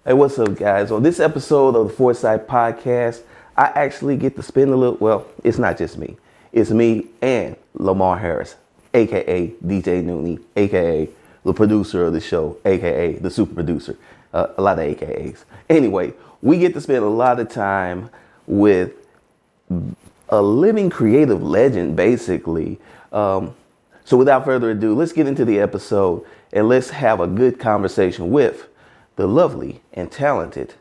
Hey, what's up, guys? On this episode of the Foresight Podcast, I actually get to spend a little, well, it's not just me. It's me and Lamar Harris, aka DJ Nooney, aka the producer of the show, aka the super producer. A lot of AKAs. Anyway, we get to spend a lot of time with a living creative legend, basically. So without further ado, let's get into the episode and let's have a good conversation with the lovely and talented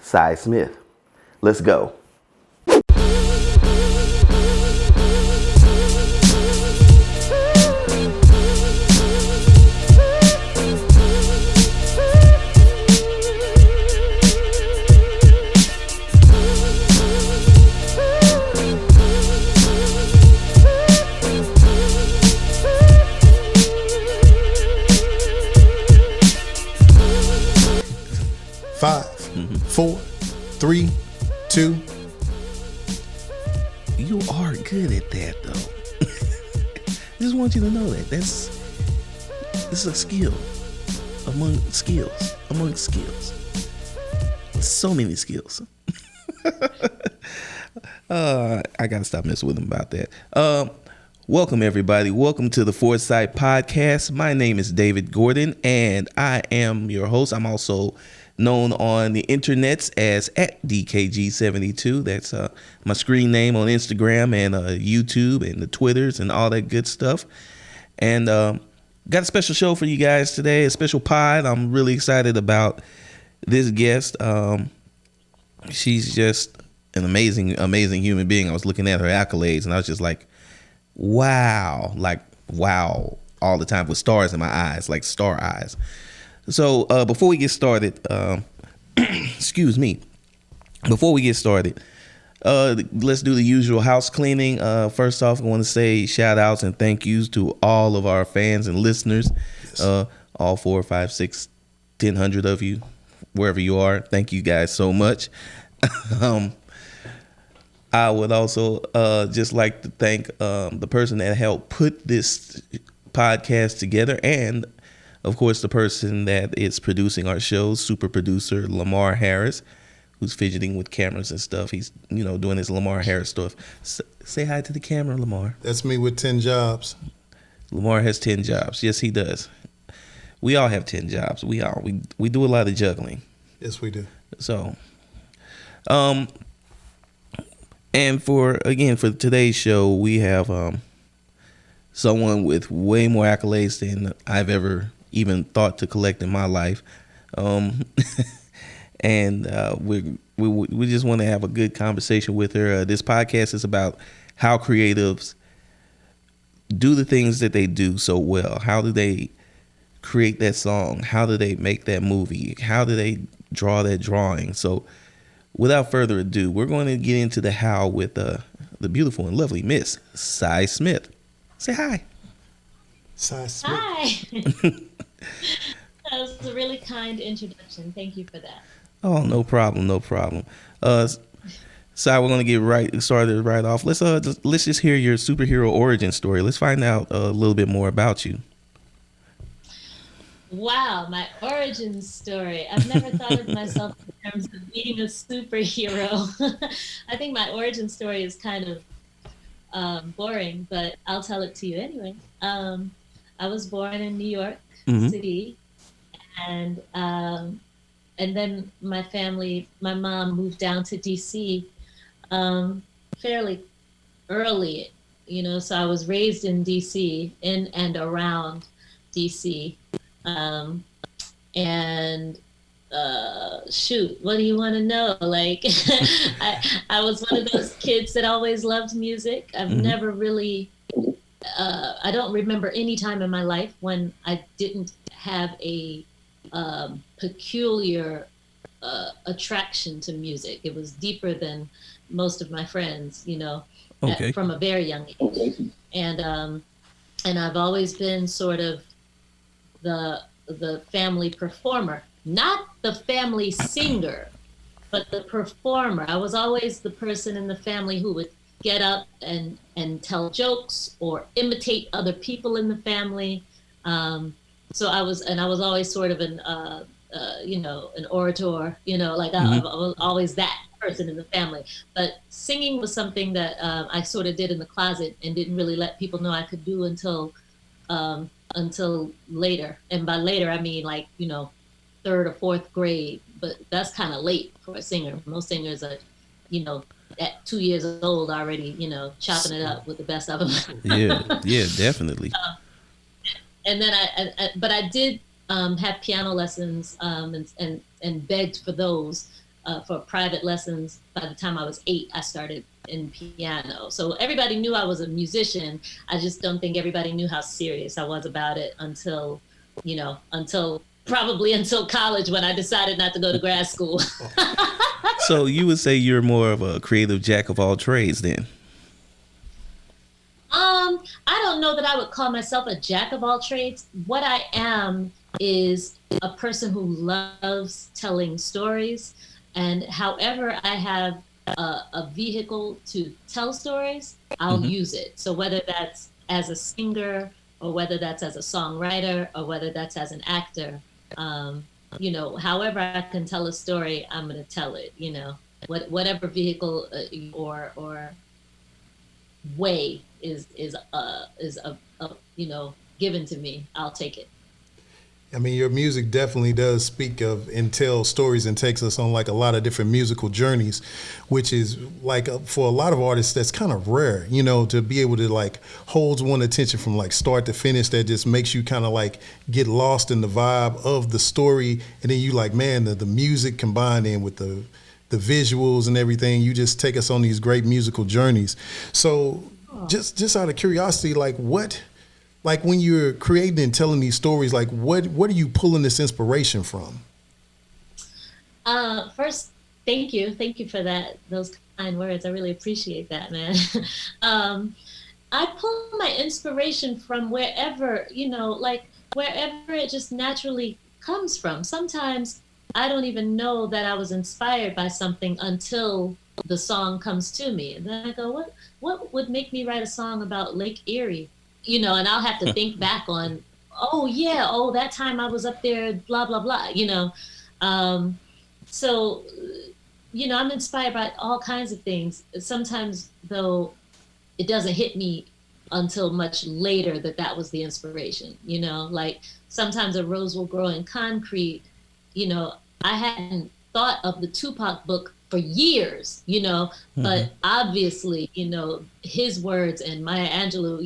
Cy Smith. Let's go. 5, 4, 3, 2. You are good at that, though. I just want you to know that it's a skill amongst skills. So many skills. I gotta stop messing with him about that. Welcome, everybody. Welcome to the Foresight Podcast. My name is David Gordon, and I am your host. I'm also known on the internets as @DKG72. That's my screen name on Instagram and YouTube and the Twitters and all that good stuff. And got a special show for you guys today, a special pod. I'm really excited about this guest. She's just an amazing human being. I was looking at her accolades and I was just like, wow, all the time with stars in my eyes, like star eyes. So before we get started, excuse me, before we get started, let's do the usual house cleaning. First off, I want to say shout outs and thank yous to all of our fans and listeners, yes. All 4, 5, 6, 1,000 of you, wherever you are. Thank you guys so much. I would also just like to thank the person that helped put this podcast together, and of course the person that is producing our show, super producer Lamar Harris, who's fidgeting with cameras and stuff. He's doing his Lamar Harris stuff. Say hi to the camera, Lamar. That's me with 10 jobs. Lamar has 10 jobs. Yes, he does. We all have 10 jobs. We do a lot of juggling. Yes, we do. So, and for today's show, we have someone with way more accolades than I've ever even thought to collect in my life. And we just want to have a good conversation with her. This podcast is about how creatives do the things that they do so well. How do they create that song? How do they make that movie? How do they draw that drawing? So without further ado, we're going to get into the how with the beautiful and lovely Miss Cy Smith. Say hi. Cy Smith. Hi. That was a really kind introduction. Thank you for that. Oh, no problem. Cy, we're going to get started right off. Let's just hear your superhero origin story. Let's find out a little bit more about you. Wow, my origin story. I've never thought of myself in terms of being a superhero. I think my origin story is kind of boring, but I'll tell it to you anyway. I was born in New York City, and then my mom moved down to DC fairly early, so I was raised in DC, in and around DC. Shoot, what do you want to know? Like, I was one of those kids that always loved music. I've never really, I don't remember any time in my life when I didn't have a peculiar attraction to music. It was deeper than most of my friends, from a very young age. And I've always been sort of the family performer, not the family singer, but the performer. I was always the person in the family who would get up and tell jokes or imitate other people in the family. So I was always sort of an orator, like I was always that person in the family. But singing was something that I sort of did in the closet and didn't really let people know I could do until later. And by later, I mean like, third or fourth grade, but that's kind of late for a singer. Most singers are, at 2 years old already, chopping it up with the best of them. Yeah, definitely. And then but I did have piano lessons and begged for those for private lessons. By the time I was 8, I started in piano. So everybody knew I was a musician. I just don't think everybody knew how serious I was about it until college, when I decided not to go to grad school. So you would say you're more of a creative jack of all trades then? I don't know that I would call myself a jack of all trades. What I am is a person who loves telling stories, and however I have a vehicle to tell stories, I'll use it. So whether that's as a singer, or whether that's as a songwriter, or whether that's as an actor, however I can tell a story, I'm going to tell it. Whatever vehicle or way is given to me, I'll take it. I mean, your music definitely does speak of and tell stories and takes us on like a lot of different musical journeys, which is like for a lot of artists, that's kind of rare, to be able to like holds one attention from like start to finish. That just makes you kind of like get lost in the vibe of the story. And then you like, man, the music combined in with the visuals and everything, you just take us on these great musical journeys. So just out of curiosity, like when you're creating and telling these stories, like what are you pulling this inspiration from? First, thank you for those kind words. I really appreciate that, man. I pull my inspiration from wherever, wherever it just naturally comes from. Sometimes I don't even know that I was inspired by something until the song comes to me, and then I go, what would make me write a song about Lake Erie? And I'll have to think back on, that time I was up there, blah, blah, blah, So, I'm inspired by all kinds of things. Sometimes, though, it doesn't hit me until much later that was the inspiration, like sometimes a rose will grow in concrete. I hadn't thought of the Tupac book for years, but obviously, his words and Maya Angelou,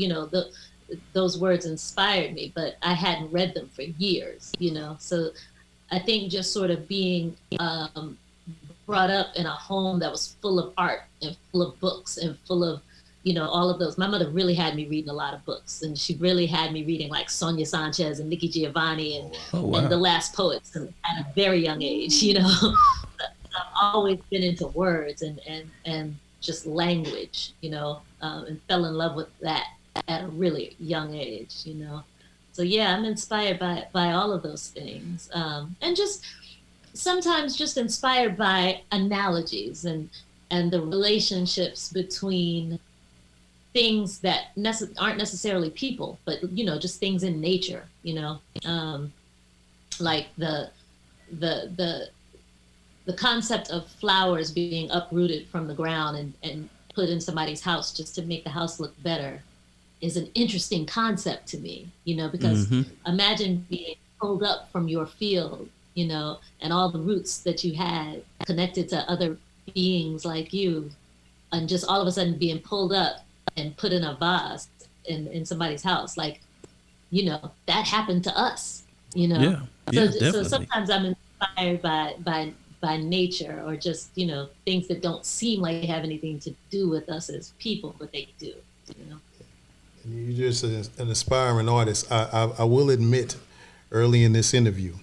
those words inspired me, but I hadn't read them for years, So I think just sort of being brought up in a home that was full of art and full of books and full of, all of those. My mother really had me reading a lot of books, and she really had me reading like Sonia Sanchez and Nikki Giovanni and The Last Poets at a very young age, I've always been into words and just language, and fell in love with that at a really young age, So yeah, I'm inspired by all of those things, and just sometimes just inspired by analogies and the relationships between things that aren't necessarily people, but just things in nature, like the concept of flowers being uprooted from the ground and put in somebody's house just to make the house look better is an interesting concept to me, because imagine being pulled up from your field, and all the roots that you had connected to other beings like you, and just all of a sudden being pulled up and put in a vase in somebody's house. Like, that happened to us, Yeah, so sometimes I'm inspired by nature, or just, things that don't seem like they have anything to do with us as people, but they do, You're just an aspiring artist. I will admit, early in this interview,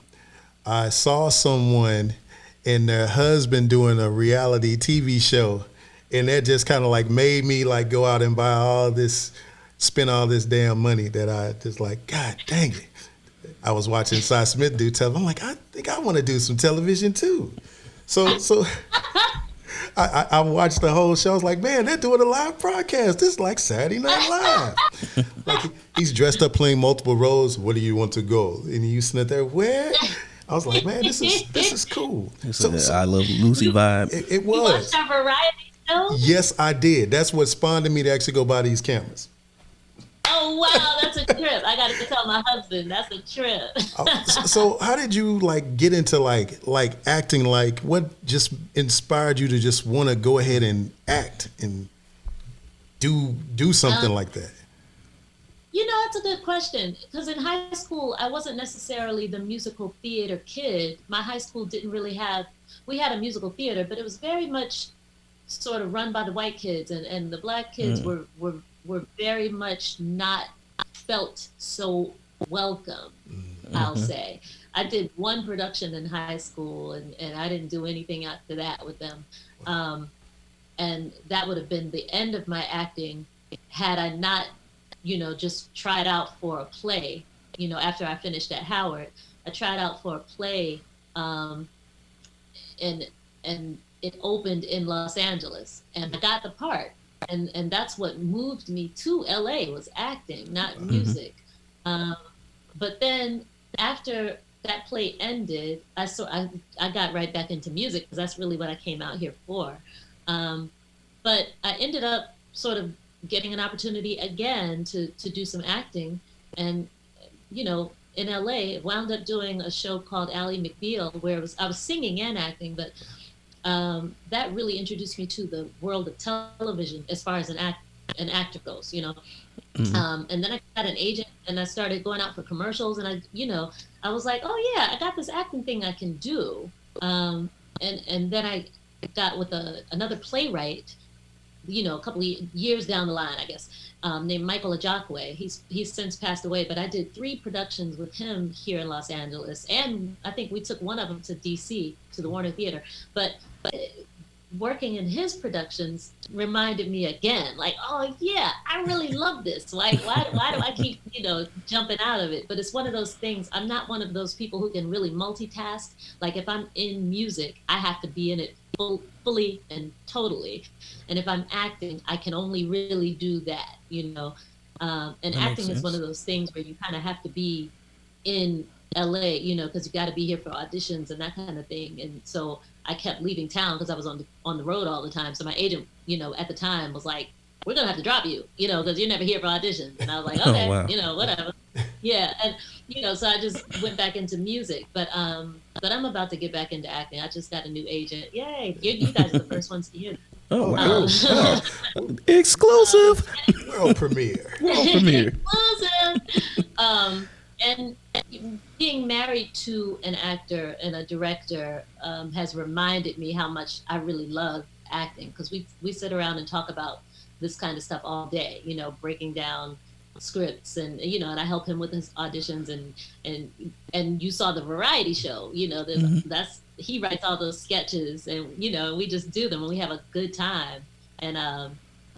I saw someone and their husband doing a reality TV show, and that just kind of like made me like go out and buy spend all this damn money that I just like, God dang it. I was watching Cy Smith do television. I'm like, I think I want to do some television too. So I watched the whole show. I was like, man, they're doing a live broadcast. This is like Saturday Night Live. Like he's dressed up playing multiple roles. Where do you want to go? And you sitting there, where? I was like, man, this is cool. So I Love Lucy vibe. it You was. watched our variety show? Yes, I did. That's what spawned in me to actually go buy these cameras. Oh wow, that's a trip. I gotta go tell my husband. That's a trip. So how did you like get into like acting? Like what just inspired you to just want to go ahead and act and do something like that? You know, that's a good question. Because in high school, I wasn't necessarily the musical theater kid. My high school didn't really have, we had a musical theater, but it was very much sort of run by the white kids. And the black kids were very much not felt so welcome, I'll say. I did one production in high school and I didn't do anything after that with them. And that would have been the end of my acting had I not, you know, just tried out for a play. You know, after I finished at Howard, I tried out for a play, and it opened in Los Angeles, and I got the part, and that's what moved me to LA was acting, not music. But then after that play ended, I got right back into music because that's really what I came out here for. But I ended up sort of getting an opportunity again to do some acting, and you know, in LA, wound up doing a show called Ally McBeal, where I was singing and acting, but that really introduced me to the world of television as far as an actor goes, you know. And then I got an agent, and I started going out for commercials, and I was like, oh yeah, I got this acting thing I can do. And then I got with another playwright, you know, a couple of years down the line, I guess, named Michael Ajakwe. He's since passed away, but I did 3 productions with him here in Los Angeles, and I think we took one of them to DC, to the Warner Theater. But working in his productions reminded me again, like, oh yeah, I really love this. Like, why do I keep, you know, jumping out of it? But it's one of those things. I'm not one of those people who can really multitask. Like, if I'm in music, I have to be in it fully and totally. And if I'm acting, I can only really do that, you know. And acting is one of those things where you kind of have to be in LA, you know, because you got to be here for auditions and that kind of thing. And so I kept leaving town because I was on the road all the time. So my agent, you know, at the time was like, we're going to have to drop you, you know, because you're never here for auditions. And I was like, okay, wow. You know, whatever. Yeah. And, you know, so I just went back into music. But I'm about to get back into acting. I just got a new agent. Yay. You guys are the first ones to hear that. Oh, wow. Exclusive. World premiere. Exclusive. And being married to an actor and a director has reminded me how much I really love acting, because we sit around and talk about this kind of stuff all day, you know, breaking down scripts, and you know, and I help him with his auditions, and you saw the variety show, you know, that's he writes all those sketches, and you know, we just do them and we have a good time, and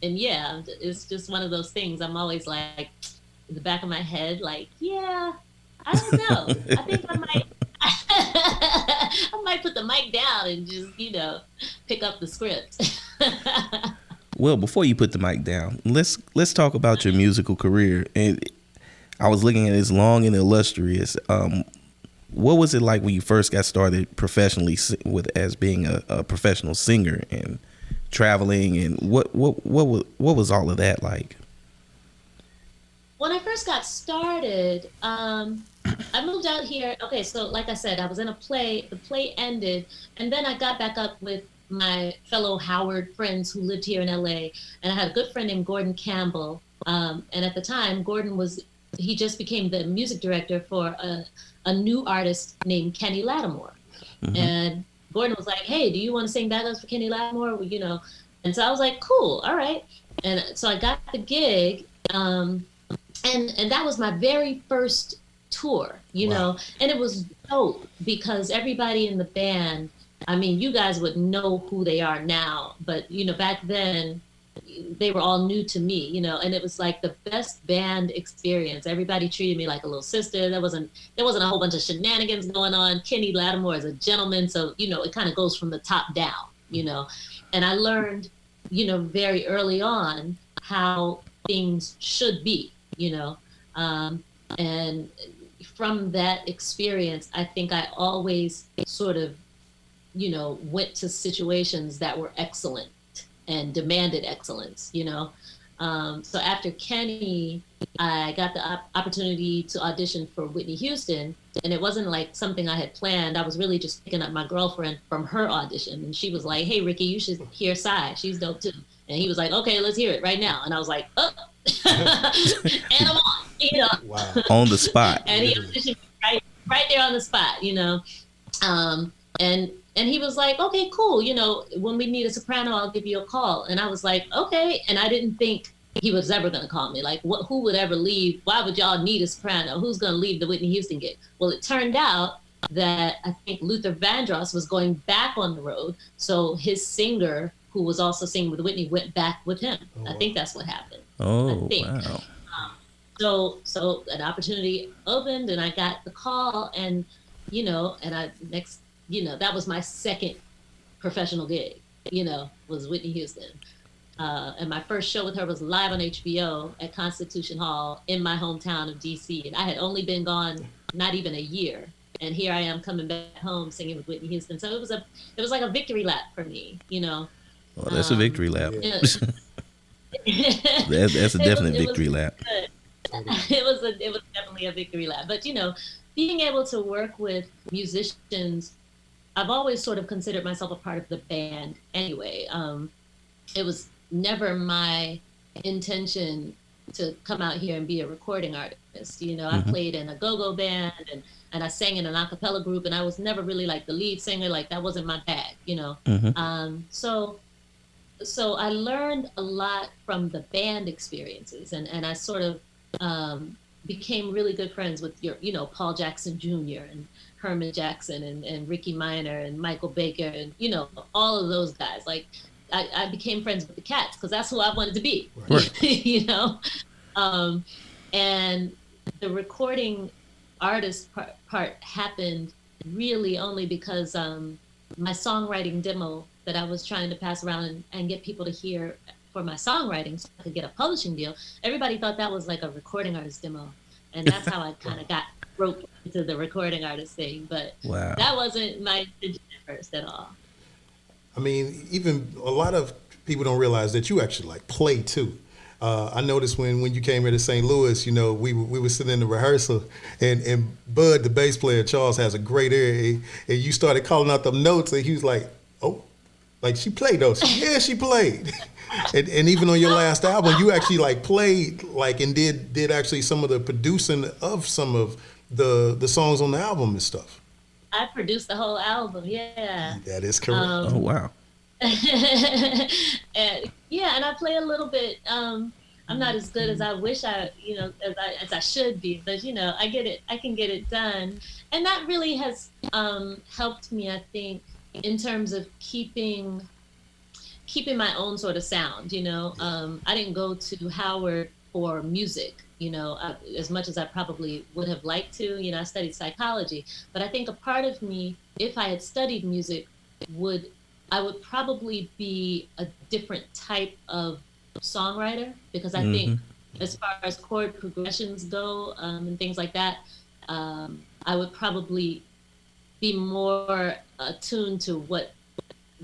yeah, it's just one of those things. I'm always like, in the back of my head, like, yeah, I don't know. I think I might put the mic down and just, you know, pick up the script. Well, before you put the mic down, let's talk about your musical career. And I was looking at it, it's long and illustrious. What was it like when you first got started professionally as being a professional singer and traveling, and what was all of that like? When I first got started, I moved out here. Okay, so like I said, I was in a play. The play ended, and then I got back up with my fellow Howard friends who lived here in LA. And I had a good friend named Gordon Campbell. And at the time, he just became the music director for a new artist named Kenny Lattimore. And Gordon was like, hey, do you want to sing backups for Kenny Lattimore? Well, you know, and so I was like, cool, all right. And so I got the gig. And that was my very first tour, you know, and it was dope because everybody in the band, I mean, you guys would know who they are now, but, you know, back then they were all new to me, you know, and it was like the best band experience. Everybody treated me like a little sister. There wasn't a whole bunch of shenanigans going on. Kenny Lattimore is a gentleman. So, you know, it kind of goes from the top down, you know, and I learned, you know, very early on how things should be, you know, and from that experience, I think I always sort of, went to situations that were excellent and demanded excellence, So after Kenny, I got the opportunity to audition for Whitney Houston, and it wasn't like something I had planned. I was really just picking up my girlfriend from her audition, and she was like, "Hey, Ricky, you should hear Psy. She's dope too." And he was like, "Okay, let's hear it right now." And I was like, "Oh," and I'm on, Wow. On the spot. And he auditioned right there on the spot, and he was like, "Okay, cool. When we need a soprano, I'll give you a call." And I was like, "Okay." And I didn't think he was ever going to call me. Like, who would ever leave? Why would y'all need a soprano? Who's going to leave the Whitney Houston gig? Well, it turned out that I think Luther Vandross was going back on the road. So his singer, who was also singing with Whitney, went back with him. I think that's what happened. Oh, I think. wow. So an opportunity opened, and I got the call, and that was my second professional gig, was Whitney Houston. And my first show with her was live on HBO at Constitution Hall in my hometown of DC. And I had only been gone not even a year. And here I am coming back home singing with Whitney Houston. So it was like a victory lap for me, Well, that's a victory lap. Yeah. That's a definite victory lap. It was definitely a victory lap. But being able to work with musicians, I've always sort of considered myself a part of the band anyway. It was never my intention to come out here and be a recording artist. I played in a go-go band and I sang in an a cappella group, and I was never really like the lead singer. Like, that wasn't my bag, So I learned a lot from the band experiences, and I sort of became really good friends with Paul Jackson Jr. and Herman Jackson and Ricky Minor and Michael Baker and, all of those guys. Like, I became friends with the Cats because that's who I wanted to be, right. And the recording artist part happened really only because my songwriting demo that I was trying to pass around and get people to hear for my songwriting so I could get a publishing deal, everybody thought that was like a recording artist demo. And that's how I kind of got roped into the recording artist thing. But wow. That wasn't my intention at first at all. I mean, even a lot of people don't realize that you actually like play too. I noticed when you came here to St. Louis, we were sitting in the rehearsal, and Bud, the bass player, Charles, has a great ear, and you started calling out them notes, and he was like, "Oh, like she played those." Yeah, she played. And even on your last album, you actually like played like and did actually some of the producing of some of the songs on the album and stuff. I produced the whole album, yeah. That is correct. Oh, wow. And I play a little bit. I'm not as good as I wish as I should be, but I get it. I can get it done, and that really has helped me, I think, in terms of keeping my own sort of sound. I didn't go to Howard for music. As much as I probably would have liked to. I studied psychology, but I think a part of me, if I had studied music, I would probably be a different type of songwriter, because I think as far as chord progressions go and things like that, I would probably be more attuned to what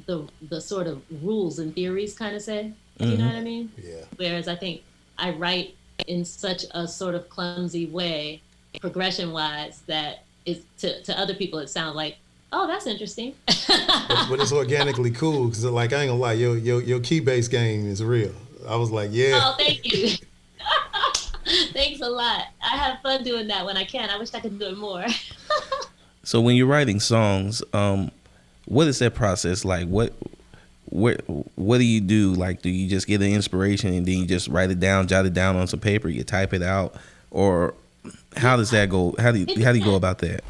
the sort of rules and theories kind of say. You know what I mean? Yeah. Whereas I think I write in such a sort of clumsy way, progression-wise, that is to other people it sounds like, oh, that's interesting. but it's organically cool because, like, I ain't gonna lie, your key bass game is real. I was like, yeah. Oh, thank you. Thanks a lot. I have fun doing that when I can. I wish I could do it more. So when you're writing songs, what is that process like? What do you do? Like, do you just get the inspiration and then you just write it down, jot it down on some paper, you type it out, or how does that go? How do you go about that?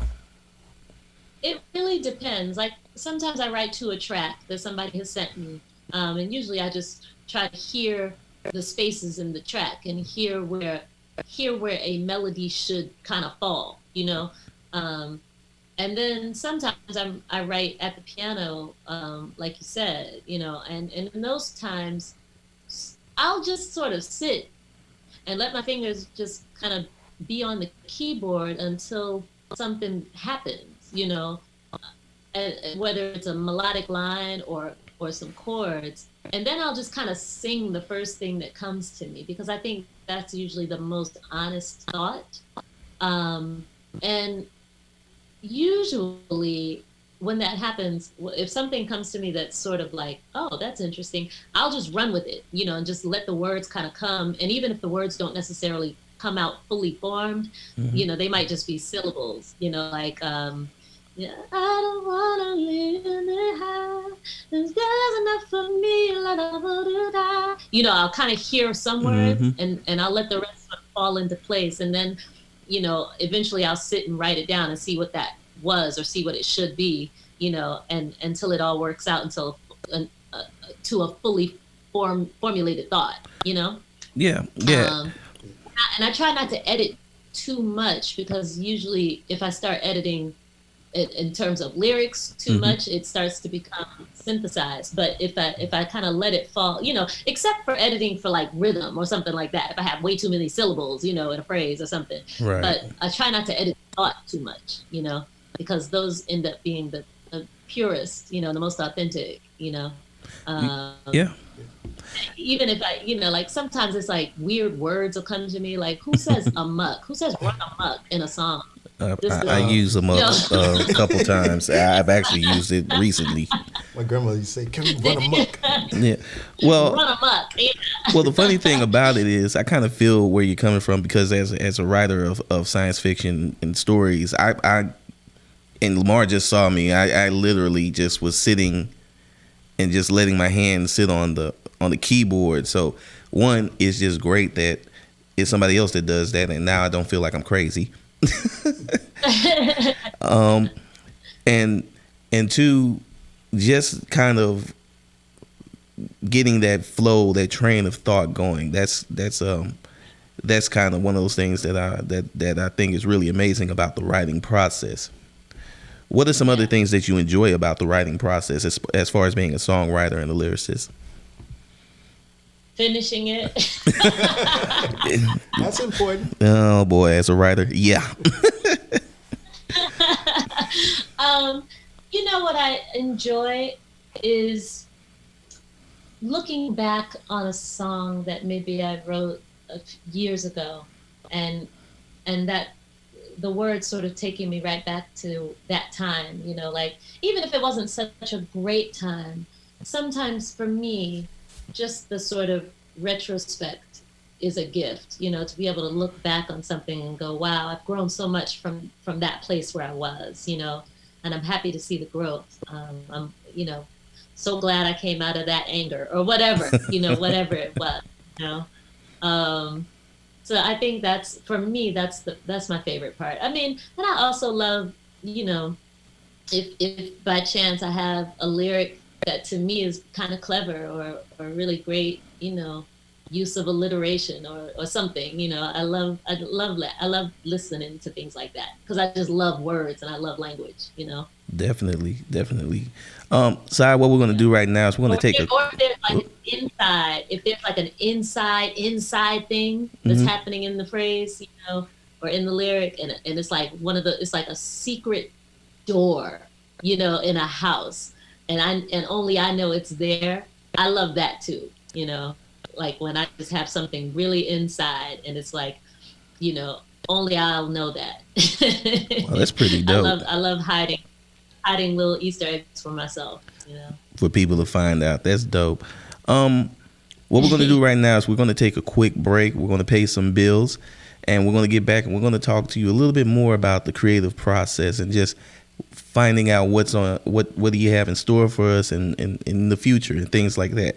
It really depends. Like, sometimes I write to a track that somebody has sent me, and usually I just try to hear the spaces in the track and hear where a melody should kind of fall, and then sometimes I write at the piano, like you said, and in those times, I'll just sort of sit and let my fingers just kind of be on the keyboard until something happens, you know, and whether it's a melodic line or some chords, and then I'll just kind of sing the first thing that comes to me, because I think that's usually the most honest thought. And usually when that happens, if something comes to me that's sort of like, oh, that's interesting, I'll just run with it, you know, and just let the words kind of come. And even if the words don't necessarily come out fully formed, you know, they might just be syllables, you know, like, yeah, I don't wanna live in the high. There's enough for me, you know, I'll kind of hear some words, and I'll let the rest sort of fall into place. And then, you know, eventually I'll sit and write it down and see what that was, or see what it should be, you know, and until it all works out, until to a fully formulated thought, you know. Yeah. And I try not to edit too much, because usually if I start editing it in terms of lyrics too much, it starts to become synthesized. But if I kind of let it fall, you know, except for editing for like rhythm or something like that, if I have way too many syllables, you know, in a phrase or something. Right. But I try not to edit thought too much, you know, because those end up being the purest, you know, the most authentic, you know. Yeah. Even if I, you know, like sometimes it's like weird words will come to me, like who says amok? Who says run amok in a song? I use them a couple times. I've actually used it recently. My grandmother used to say, "Can we run amok?" Yeah. Well, run amok. Yeah. well, the funny thing about it is, I kind of feel where you're coming from, because as a writer of science fiction and stories, I and Lamar just saw me. I literally just was sitting and just letting my hands sit on the keyboard. So one, it's just great that it's somebody else that does that, and now I don't feel like I'm crazy. And two, just kind of getting that flow, that train of thought going. That's kind of one of those things that I think is really amazing about the writing process. What are some other things that you enjoy about the writing process, as far as being a songwriter and a lyricist? Finishing it. That's important. Oh boy, as a writer, yeah. You know what I enjoy is looking back on a song that maybe I wrote years ago, and that the words sort of taking me right back to that time, you know, like even if it wasn't such a great time, sometimes for me, just the sort of retrospect is a gift, you know, to be able to look back on something and go, wow, I've grown so much from that place where I was, you know, and I'm happy to see the growth. I'm, you know, so glad I came out of that anger or whatever, you know, whatever it was, you know. So I think that's, for me, that's my favorite part. I mean, and I also love, you know, if by chance I have a lyric that to me is kind of clever or really great, you know, use of alliteration or something, you know, I love that. I love listening to things like that, because I just love words and I love language, you know. Definitely. So what we're going to do right now is we're going to take if there's like an inside, if there's like an inside thing that's happening in the phrase, you know, or in the lyric, and it's like it's like a secret door, you know, in a house, and only I know it's there. I love that too, you know, like when I just have something really inside and it's like, you know, only I'll know that. Well, that's pretty dope. I love hiding little Easter eggs for myself, you know. For people to find out. That's dope. What we're going to do right now is we're going to take a quick break. We're going to pay some bills, and we're going to get back and we're going to talk to you a little bit more about the creative process and just finding out what do you have in store for us and in the future and things like that.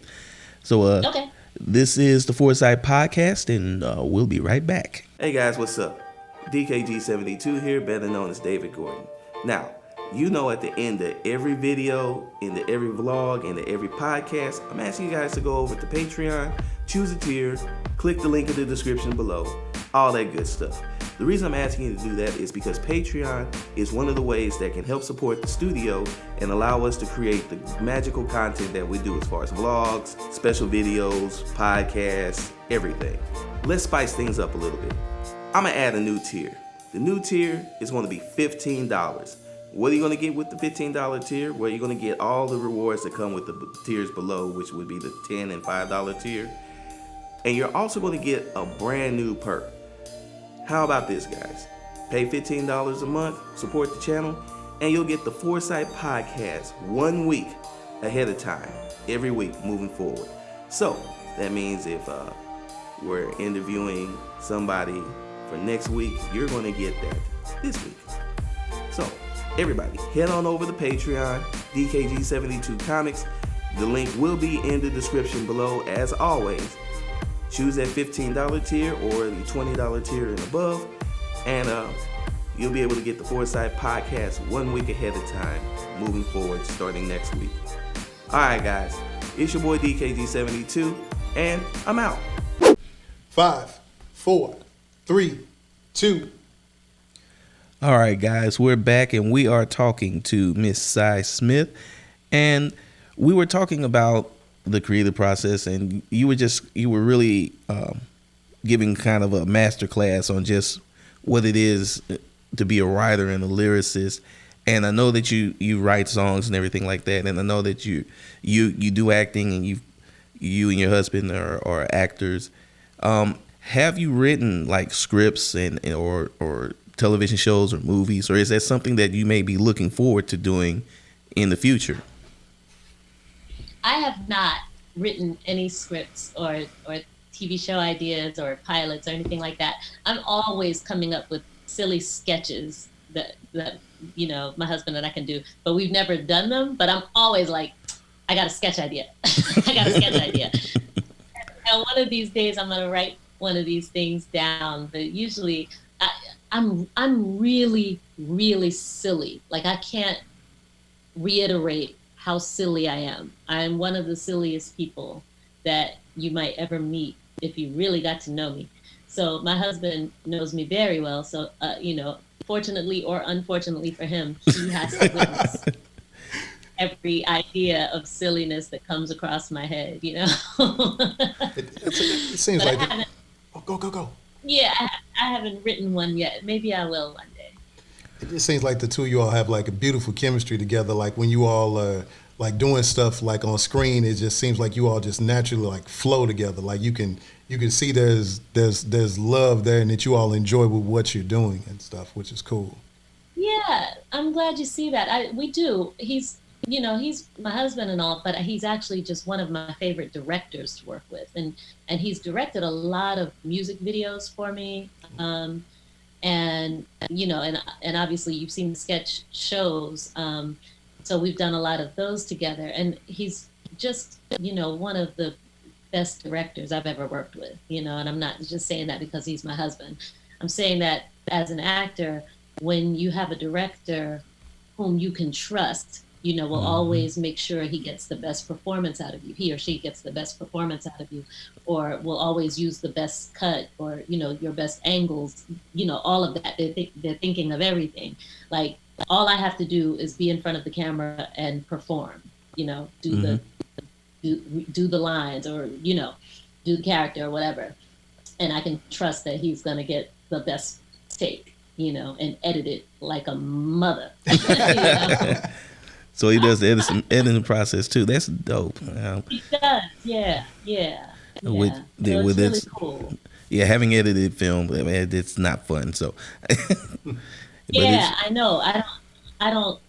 So Okay. This is the Foresight Podcast, and we'll be right back. Hey guys, what's up? DKG72 here, better known as David Gordon. Now, you know, at the end of every video, in every vlog, in every podcast, I'm asking you guys to go over to Patreon, choose a tier, click the link in the description below, all that good stuff. The reason I'm asking you to do that is because Patreon is one of the ways that can help support the studio and allow us to create the magical content that we do as far as vlogs, special videos, podcasts, everything. Let's spice things up a little bit. I'm going to add a new tier. The new tier is going to be $15. What are you going to get with the $15 tier? Well, you're going to get all the rewards that come with the tiers below, which would be the $10 and $5 tier. And you're also going to get a brand new perk. How about this, guys? Pay $15 a month, support the channel, and you'll get the Foresight Podcast 1 week ahead of time, every week moving forward. So that means if we're interviewing somebody for next week, you're going to get that this week. So everybody, head on over to Patreon, DKG72 Comics. The link will be in the description below as always. Choose that $15 tier or the $20 tier and above, and you'll be able to get the Foresight Podcast 1 week ahead of time, moving forward, starting next week. All right, guys, it's your boy DKG72, and I'm out. 5, 4, 3, 2. All right, guys, we're back, and we are talking to Miss Cy Smith, and we were talking about the creative process, and you were really giving kind of a master class on just what it is to be a writer and a lyricist. And I know that you write songs and everything like that, and I know that you do acting, and you and your husband are actors. Have you written like scripts or television shows or movies, or is that something that you may be looking forward to doing in the future? I have not written any scripts or TV show ideas or pilots or anything like that. I'm always coming up with silly sketches that my husband and I can do, but we've never done them. But I'm always like, I got a sketch idea. I got a sketch idea. And one of these days I'm gonna write one of these things down. But usually I'm really, really silly. Like, I can't reiterate how silly I am. I'm one of the silliest people that you might ever meet if you really got to know me. So my husband knows me very well. So, fortunately or unfortunately for him, he has to witness every idea of silliness that comes across my head, It seems but like... Go. Yeah, I haven't written one yet. Maybe I will one day. It just seems like the two of you all have like a beautiful chemistry together. Like when you all are like doing stuff like on screen, it just seems like you all just naturally like flow together. Like you can see there's love there, and that you all enjoy with what you're doing and stuff, which is cool. Yeah, I'm glad you see that. We do. He's my husband and all, but he's actually just one of my favorite directors to work with, and he's directed a lot of music videos for me. And obviously you've seen the sketch shows. So we've done a lot of those together, and he's just, one of the best directors I've ever worked with, and I'm not just saying that because he's my husband. I'm saying that as an actor, when you have a director whom you can trust, will always make sure he gets the best performance out of you. He or she gets the best performance out of you, or will always use the best cut, or, your best angles, all of that. They're thinking of everything. Like, all I have to do is be in front of the camera and perform, do the lines, or, do the character or whatever. And I can trust that he's going to get the best take, and edit it like a mother. So he does the editing process too. That's dope. He does, yeah. With it's really cool. Yeah, having edited film, it's not fun. So. Yeah, I know. I don't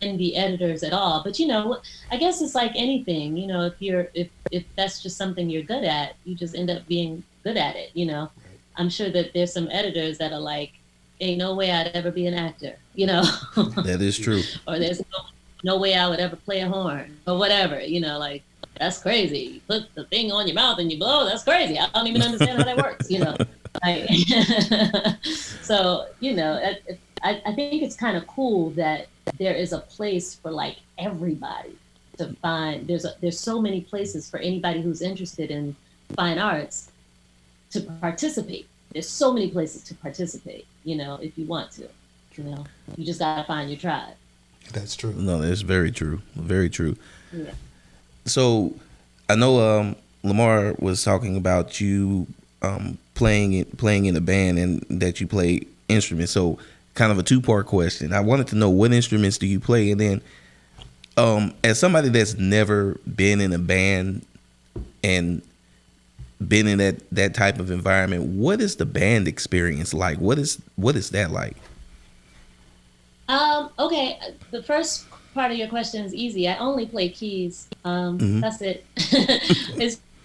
envy editors at all. But I guess it's like anything. If that's just something you're good at, you just end up being good at it. I'm sure that there's some editors that are like, ain't no way I'd ever be an actor. That is true. Or there's no way I would ever play a horn or whatever. Like, that's crazy. You put the thing on your mouth and you blow. That's crazy. I don't even understand how that works. So I think it's kind of cool that there is a place for like everybody to find. There's so many places for anybody who's interested in fine arts to participate. There's so many places to participate. If you want to, you just gotta find your tribe. That's true. No, that's very true. Very true. Yeah. So I know Lamar was talking about you playing in a band and that you play instruments. So kind of a two-part question. I wanted to know, what instruments do you play? And then as somebody that's never been in a band and been in that type of environment, what is the band experience like? What is that like? Okay, the first part of your question is easy. I only play keys. That's it.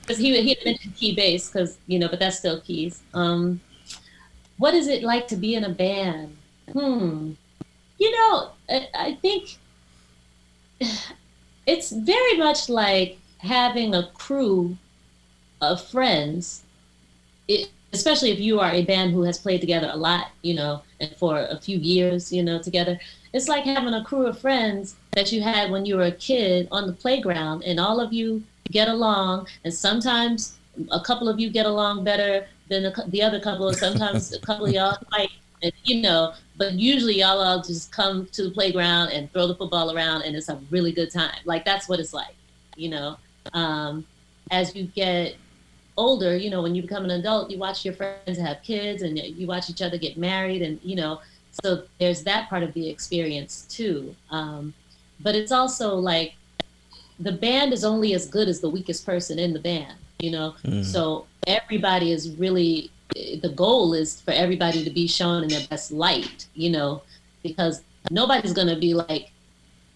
He had mentioned key bass because, but that's still keys. What is it like to be in a band? I think it's very much like having a crew of friends, especially if you are a band who has played together a lot, and for a few years, together. It's like having a crew of friends that you had when you were a kid on the playground, and all of you get along, and sometimes a couple of you get along better than the other couple, and sometimes a couple of y'all fight, and but usually y'all all just come to the playground and throw the football around, and it's a really good time. Like, that's what it's like, as you get older, when you become an adult, you watch your friends have kids, and you watch each other get married, and so there's that part of the experience too. But it's also like the band is only as good as the weakest person in the band, So everybody is really, the goal is for everybody to be shown in their best light, because nobody's going to be like,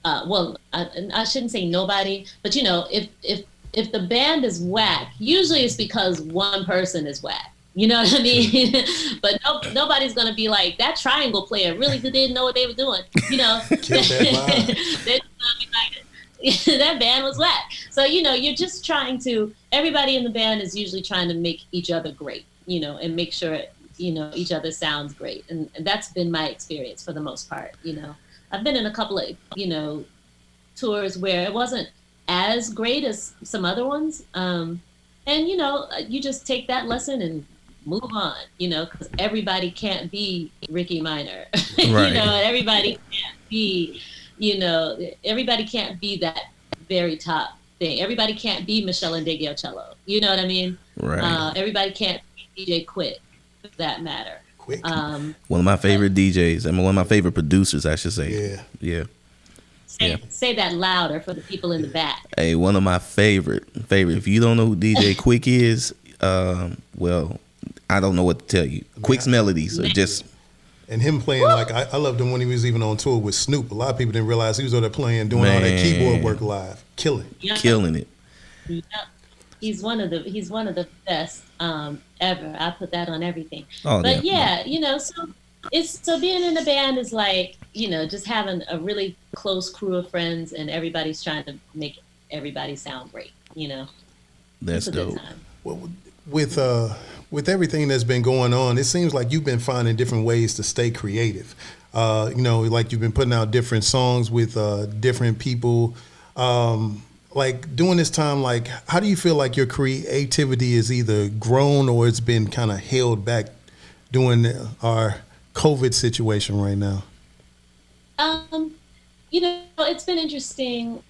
I shouldn't say nobody, but if the band is whack, usually it's because one person is whack. You know what I mean? But nobody's going to be like, that triangle player really didn't know what they were doing. They're gonna be like, that band was whack. So, you're just trying to, everybody in the band is usually trying to make each other great, and make sure, each other sounds great. And that's been my experience for the most part. I've been in a couple of, tours where it wasn't as great as some other ones. And, you just take that lesson and move on, because everybody can't be Ricky Minor. Right. Everybody can't be, everybody can't be that very top thing. Everybody can't be Michelle Ndegeocello. You know what I mean? Right. Everybody can't be DJ Quick, for that matter. Quick. One of my favorite DJs. One of my favorite producers, I should say. Yeah. Say that louder for the people in the back. Hey, one of my favorite. If you don't know who DJ Quick is, well, I don't know what to tell you. Quick's melodies are just. And him playing, like, I loved him when he was even on tour with Snoop. A lot of people didn't realize he was over there playing, doing all that keyboard work live, killing it. Yep. He's one of the best ever. I put that on everything. But so being in a band is like, just having a really close crew of friends, and everybody's trying to make everybody sound great. That's dope. Well, with everything that's been going on, it seems like you've been finding different ways to stay creative. Like you've been putting out different songs with different people. Like during this time, like, how do you feel like your creativity is either grown or it's been kind of held back during our COVID situation right now? It's been interesting.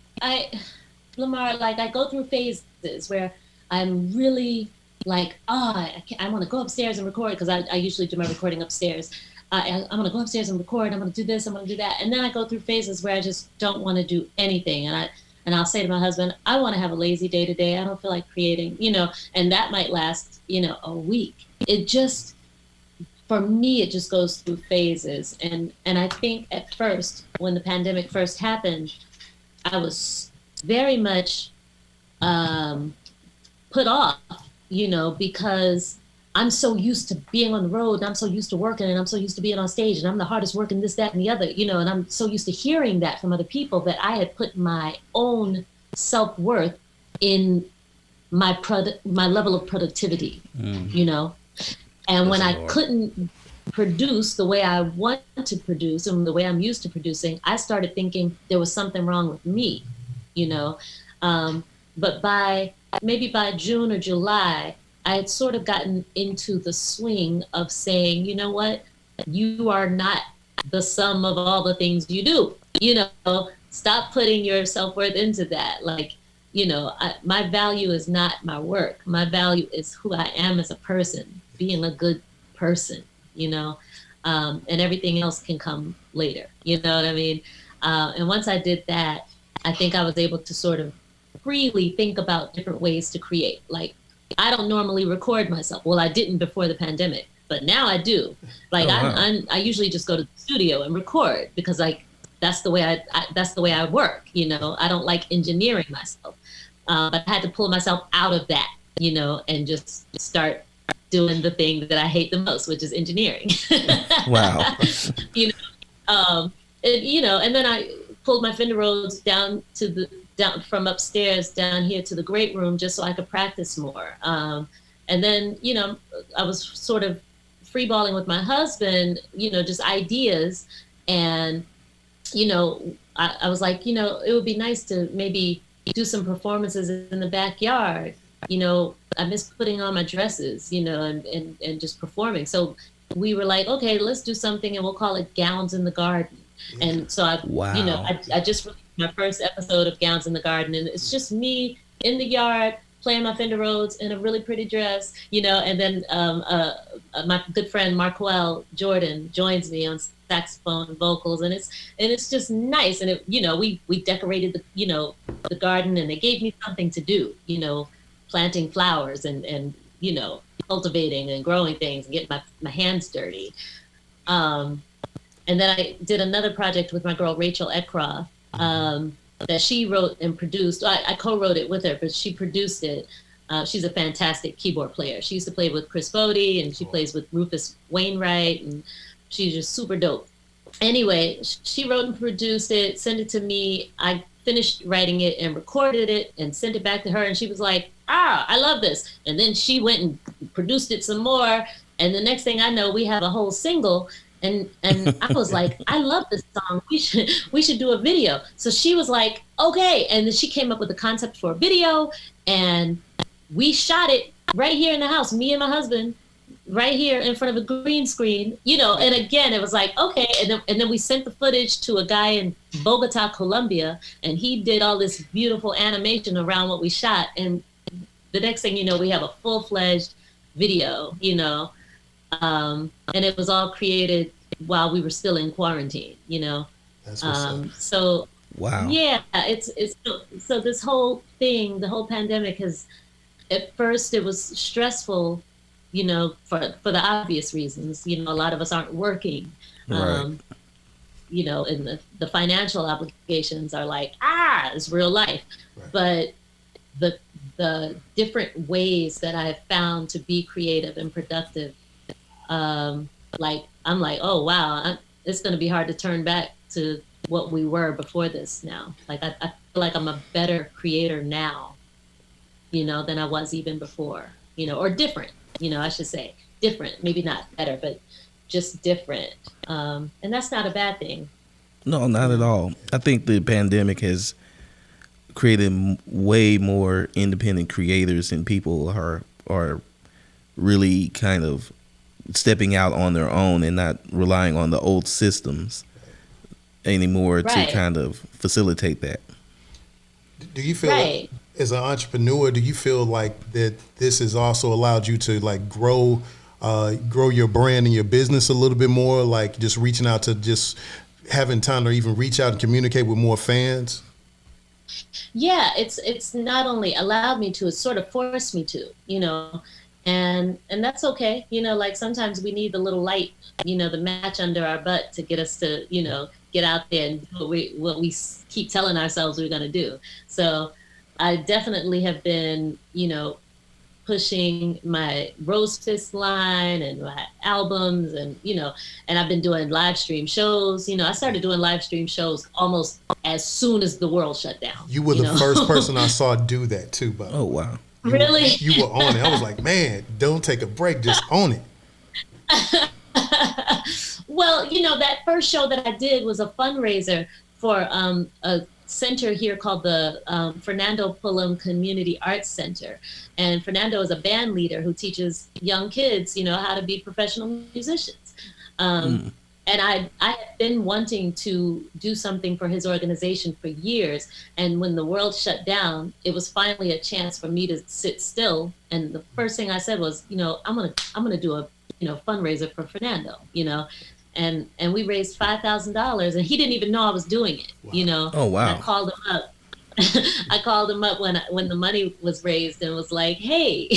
Lamar, like, I go through phases where I'm really like, I want to go upstairs and record, because I usually do my recording upstairs. I'm going to go upstairs and record. I'm going to do this. I'm going to do that. And then I go through phases where I just don't want to do anything. And I'll say to my husband, I want to have a lazy day today. I don't feel like creating, and that might last, a week. It just, for me, it just goes through phases. And I think at first, when the pandemic first happened, I was very much put off, because I'm so used to being on the road, and I'm so used to working, and I'm so used to being on stage, and I'm the hardest working, this, that, and the other, and I'm so used to hearing that from other people that I had put my own self-worth in my level of productivity, And when I couldn't produce the way I want to produce and the way I'm used to producing, I started thinking there was something wrong with me, But by June or July, I had sort of gotten into the swing of saying, you know what, you are not the sum of all the things you do. Stop putting your self-worth into that. Like, my value is not my work. My value is who I am as a person, being a good person, and everything else can come later. You know what I mean? And once I did that, I think I was able to sort of freely think about different ways to create. Like, I don't normally record myself. Well, I didn't before the pandemic, but now I do. Like, I usually just go to the studio and record because that's the way I work. I don't like engineering myself, but I had to pull myself out of that, and just start doing the thing that I hate the most, which is engineering. Wow. And then I pulled my Fender Rhodes down from upstairs down here to the great room just so I could practice more. And then, I was sort of freeballing with my husband, just ideas. And, I was like, it would be nice to maybe do some performances in the backyard. I miss putting on my dresses, and just performing. So we were like, okay, let's do something and we'll call it Gowns in the Garden. And so I just released my first episode of Gowns in the Garden, and it's just me in the yard playing my Fender Rhodes in a really pretty dress, and then my good friend Marquel Jordan joins me on saxophone and vocals, and it's just nice. And we decorated the garden, and they gave me something to do, planting flowers and cultivating and growing things and getting my hands dirty. And then I did another project with my girl, Rachel Eckroth, that she wrote and produced. I co-wrote it with her, but she produced it. She's a fantastic keyboard player. She used to play with Chris Bode, and she plays with Rufus Wainwright, and she's just super dope. Anyway, she wrote and produced it, sent it to me. I finished writing it and recorded it and sent it back to her, and she was like, I love this. And then she went and produced it some more, and the next thing I know, we have a whole single. And I was like, I love this song. We should do a video. So she was like, okay. And then she came up with the concept for a video, and we shot it right here in the house, me and my husband, right here in front of a green screen, and again, it was like, okay. And then we sent the footage to a guy in Bogota, Colombia, and he did all this beautiful animation around what we shot. And the next thing you know, we have a full-fledged video, and it was all created while we were still in quarantine, That's what's up. So wow. Yeah, it's so this whole thing, the whole pandemic at first it was stressful, for the obvious reasons. A lot of us aren't working. Right. And the financial obligations are like, it's real life. Right. But the different ways that I've found to be creative and productive, I'm like, oh wow, it's going to be hard to turn back to what we were before this now. Like I feel like I'm a better creator now, than I was even before, or different, I should say different, maybe not better, but just different. And that's not a bad thing. No, not at all. I think the pandemic has created way more independent creators, and people are really kind of stepping out on their own and not relying on the old systems anymore to kind of facilitate that. Do you feel as an entrepreneur, do you feel like that this has also allowed you to like grow your brand and your business a little bit more, like just reaching out to just having time to even reach out and communicate with more fans? Yeah, it's not only allowed me to, it's sort of forced me to, and that's okay. Like sometimes we need the little light, the match under our butt to get us to, get out there and do what we keep telling ourselves we're going to do. So I definitely have been, pushing my Rose Fist line and my albums, and and I've been doing live stream shows. I started doing live stream shows almost as soon as the world shut down. You were the first person I saw do that too, by the way. Oh wow. Really? You were on it. I was like, man, don't take a break, just own it. Well, that first show that I did was a fundraiser for a center here called the Fernando Pullum Community Arts Center. And Fernando is a band leader who teaches young kids, how to be professional musicians. and I had been wanting to do something for his organization for years. And when the world shut down, it was finally a chance for me to sit still. And the first thing I said was, I'm gonna do a fundraiser for Fernando, and we raised $5,000, and he didn't even know I was doing it. Wow. Oh, wow. And I called him up. I called him up when the money was raised and was like, "Hey,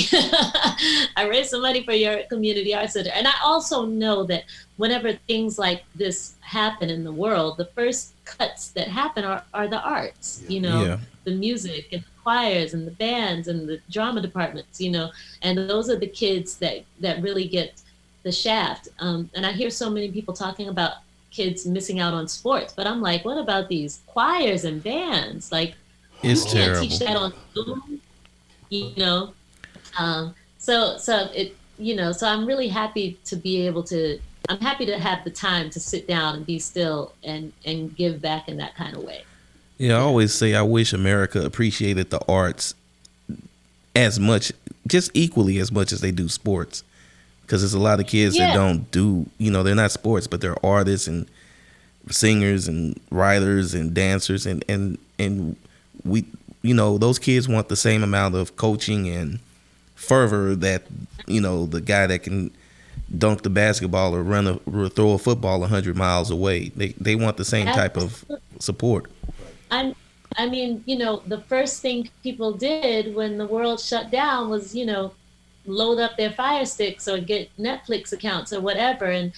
I raised some money for your community art center." And I also know that whenever things like this happen in the world, the first cuts that happen are the arts, Yeah. the music and the choirs and the bands and the drama departments, and those are the kids that really get the shaft. And I hear so many people talking about kids missing out on sports, but I'm like, what about these choirs and bands? Like, It's you can't terrible. teach that on Zoom, you know. So it, so I'm really happy to be able to. I'm happy to have the time to sit down and be still and give back in that kind of way. Yeah, I always say I wish America appreciated the arts as much, just equally as much as they do sports. Because there's a lot of kids that Yeah. don't do, they're not sports, but they're artists and singers and writers and dancers. And we, those kids want the same amount of coaching and fervor that, the guy that can dunk the basketball or throw a football 100 miles away. They want the same type of support. I mean, the first thing people did when the world shut down was, load up their Fire Sticks or get Netflix accounts or whatever, and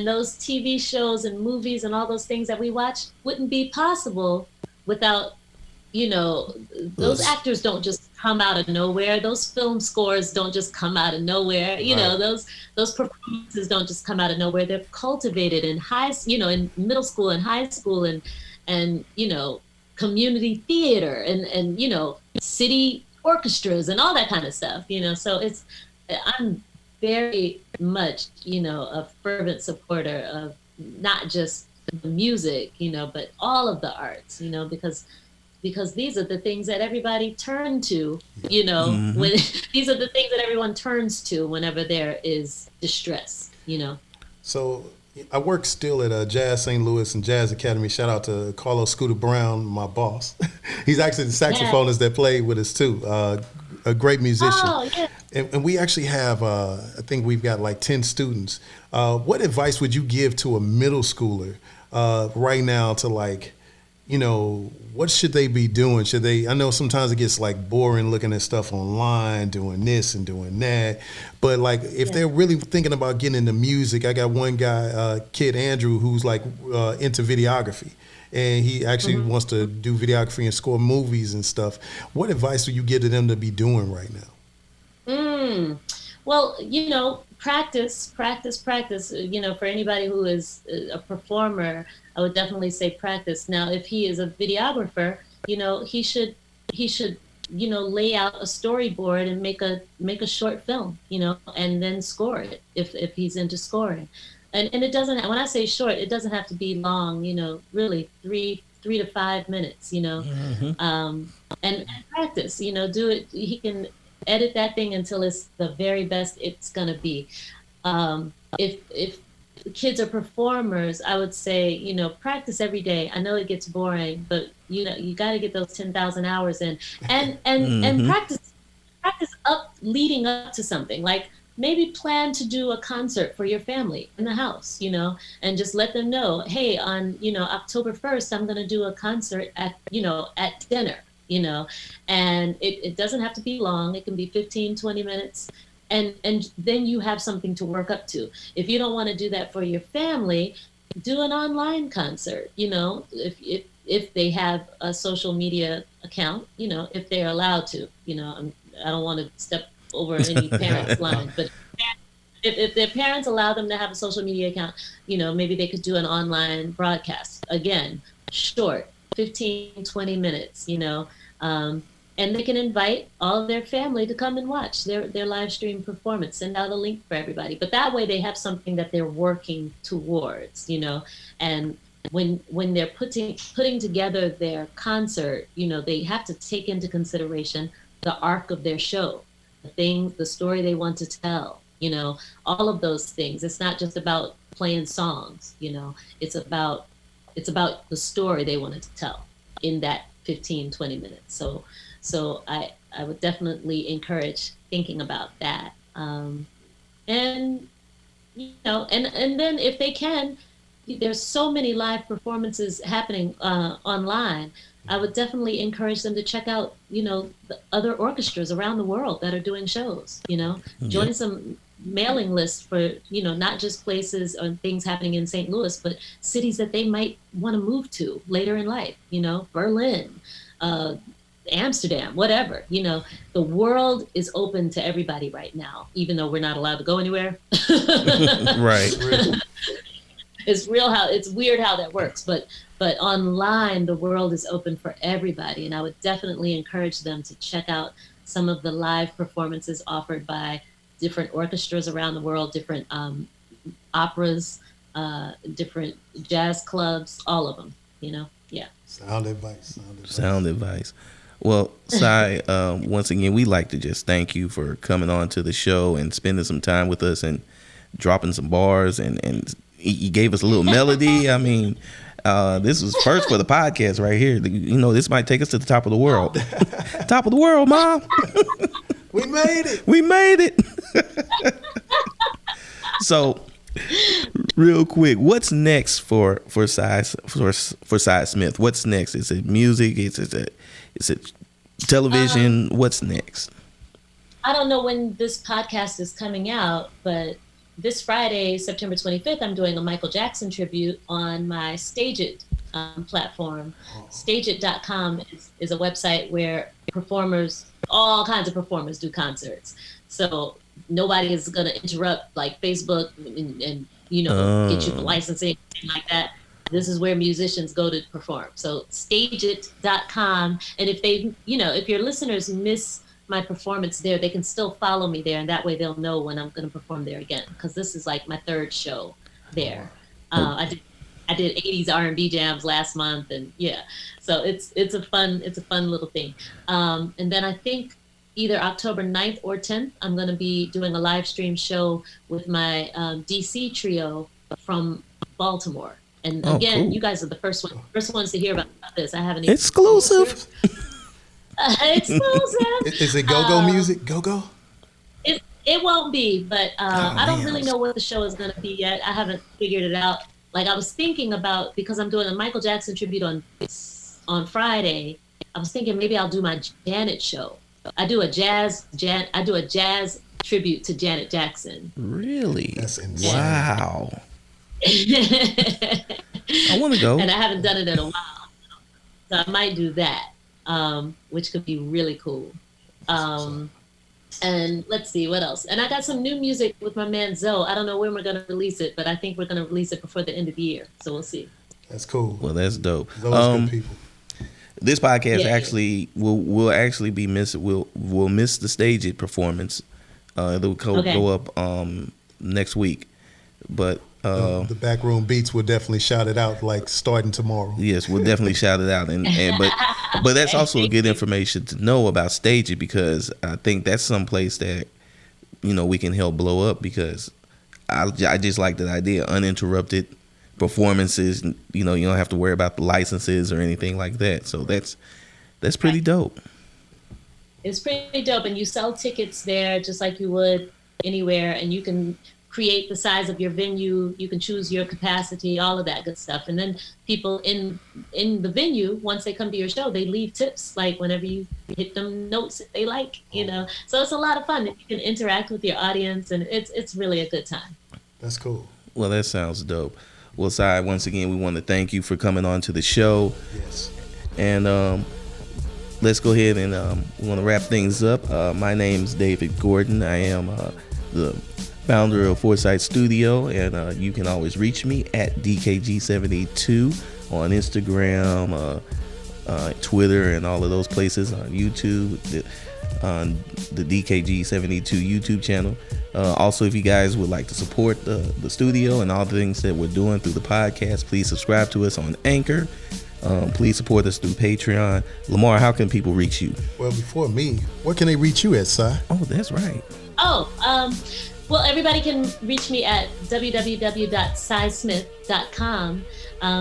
those TV shows and movies and all those things that we watch wouldn't be possible without, those actors don't just come out of nowhere. Those film scores don't just come out of nowhere. Those performances don't just come out of nowhere. They're cultivated in in middle school and high school and community theater and city orchestras and all that kind of stuff. So I'm very much a fervent supporter of not just the music, but all of the arts, because these are the things that everybody turn to, when these are the things that everyone turns to whenever there is distress. So I work still at Jazz St. Louis and Jazz Academy. Shout out to Carlos Scooter Brown, my boss. He's actually the saxophonist that played with us too. A great musician. Oh, yeah. And we actually have, I think we've got like 10 students. What advice would you give to a middle schooler right now to what should they be doing? I know sometimes it gets like boring looking at stuff online, doing this and doing that. But if they're really thinking about getting into music, I got one guy, Kid Andrew, who's into videography. And he actually wants to do videography and score movies and stuff. What advice would you give to them to be doing right now? Well, practice. For anybody who is a performer, I would definitely say practice. Now, if he is a videographer, he should lay out a storyboard and make a short film, and then score it if he's into scoring. And it doesn't, when I say short, it doesn't have to be long, really 3 to 5 minutes, and practice, do it. He can edit that thing until it's the very best it's going to be. If kids are performers, I would say, practice every day. I know it gets boring, but you got to get those 10,000 hours in and practice leading up to something. Like, maybe plan to do a concert for your family in the house, and just let them know, hey, on, October 1st, I'm going to do a concert at dinner, and it doesn't have to be long. It can be 15, 20 minutes. And then you have something to work up to. If you don't want to do that for your family, do an online concert, if they have a social media account, if they're allowed to, I don't want to step over any parent's line, but if their parents allow them to have a social media account, maybe they could do an online broadcast. Again, short, 15, 20 minutes, and they can invite all of their family to come and watch their live stream performance, send out a link for everybody. But that way they have something that they're working towards, and when they're putting together their concert, they have to take into consideration the arc of their show, the story they want to tell, all of those things. It's not just about playing songs. It's about the story they wanted to tell in that 15-20 minutes. So I would definitely encourage thinking about that. And then if they can, there's so many live performances happening online. I would definitely encourage them to check out, the other orchestras around the world that are doing shows, join some mailing lists for, not just places or things happening in St. Louis, but cities that they might want to move to later in life, Berlin, Amsterdam, whatever. The world is open to everybody right now, even though we're not allowed to go anywhere. Right. It's weird how that works, but online the world is open for everybody, and I would definitely encourage them to check out some of the live performances offered by different orchestras around the world, different operas, different jazz clubs, all of them. Yeah. Sound advice. Sound advice. Well, Sai, once again, we'd like to just thank you for coming on to the show and spending some time with us and dropping some bars, and you gave us a little melody. I mean, this was first for the podcast right here. This might take us to the top of the world. Top of the world, Mom. We made it. We made it. So, real quick, what's next for Sai Smith? What's next? Is it music? Is it television? What's next? I don't know when this podcast is coming out, but this Friday, September 25th, I'm doing a Michael Jackson tribute on my Stageit platform. Stageit.com is a website where all kinds of performers do concerts. So nobody is going to interrupt like Facebook and get you for licensing, anything like that. This is where musicians go to perform. So Stageit.com. And if your listeners miss my performance there, they can still follow me there, and that way they'll know when I'm going to perform there again, because this is like my third show there. I did 80s R&B jams last month, and yeah, so it's a fun little thing. And then I think either October 9th or 10th, I'm going to be doing a live stream show with my DC trio from Baltimore. And again, cool. You guys are the first ones to hear about this. I haven't even exclusive. Exclusive. Is it go-go music? Go-go? It won't be, but I don't really know what the show is going to be yet. I haven't figured it out. Like I was thinking about, because I'm doing a Michael Jackson tribute on Friday, I was thinking maybe I'll do my Janet show. I do a jazz tribute to Janet Jackson. Really? That's insane. Wow. I want to go. And I haven't done it in a while. So I might do that. Which could be really cool. And let's see what else. And I got some new music with my man Zoe. I don't know when we're going to release it, but I think we're going to release it before the end of the year. So we'll see. That's cool. Well, that's dope. Those good people. This podcast actually will actually be we'll miss the Stageit performance. It'll go up next week, but. The Backroom Beats will definitely shout it out like starting tomorrow. Yes, we'll definitely shout it out, but that's also good information to know about Stageit, because I think that's some place that we can help blow up, because I just like that idea, uninterrupted performances. You don't have to worry about the licenses or anything like that. So that's pretty dope. It's pretty dope, and you sell tickets there just like you would anywhere, and you can create the size of your venue, you can choose your capacity, all of that good stuff. And then people in the venue, once they come to your show, they leave tips, like whenever you hit them notes that they like, So it's a lot of fun. You can interact with your audience, and it's really a good time. That's cool. Well, that sounds dope. Well, Sai, once again, we want to thank you for coming on to the show. Yes. And let's go ahead and we want to wrap things up. My name's David Gordon. I am the founder of Foresight Studio, and you can always reach me at DKG72 on Instagram, Twitter, and all of those places, on YouTube, on the DKG72 YouTube channel. Also, if you guys would like to support the studio and all the things that we're doing through the podcast, please subscribe to us on Anchor. Please support us through Patreon. Lamar, how can people reach you? Well, before me, where can they reach you at, Si? Oh, that's right. Well, everybody can reach me at www.sizesmith.com.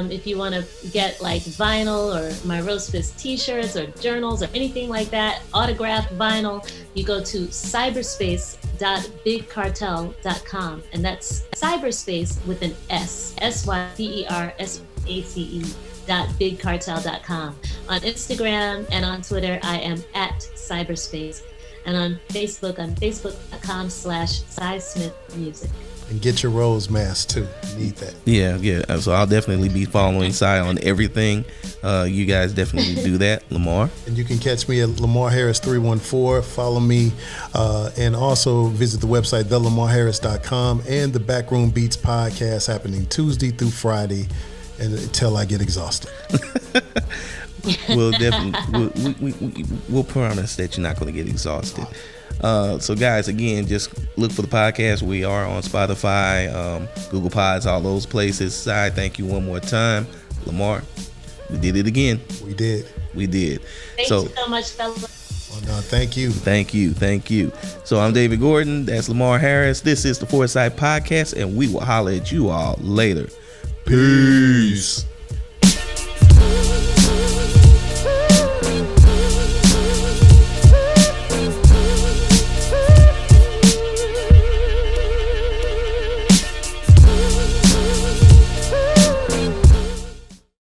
If you want to get like vinyl or my Rose Fist t-shirts or journals or anything like that, autographed vinyl, you go to cyberspace.bigcartel.com. And that's cyberspace with an S, SYBERSPACE.bigcartel.com. On Instagram and on Twitter, I am at cyberspace. And on Facebook, I'm facebook.com/SizeSmithMusic. And get your Rose mask too. You need that. Yeah. So I'll definitely be following Cy on everything. You guys definitely do that. Lamar. And you can catch me at Lamar Harris 314. Follow me, and also visit the website thelamarharris.com and the Backroom Beats podcast happening Tuesday through Friday, and until I get exhausted. We'll definitely we'll promise that you're not going to get exhausted. So guys, again, just look for the podcast. We are on Spotify, Google Pods, all those places. Cy, thank you one more time. Lamar, we did it again. We did. Thank you so much, fellas. Oh, no, thank you. Thank you. So I'm David Gordon. That's Lamar Harris. This is the Foresight Podcast, and we will holler at you all later. Peace.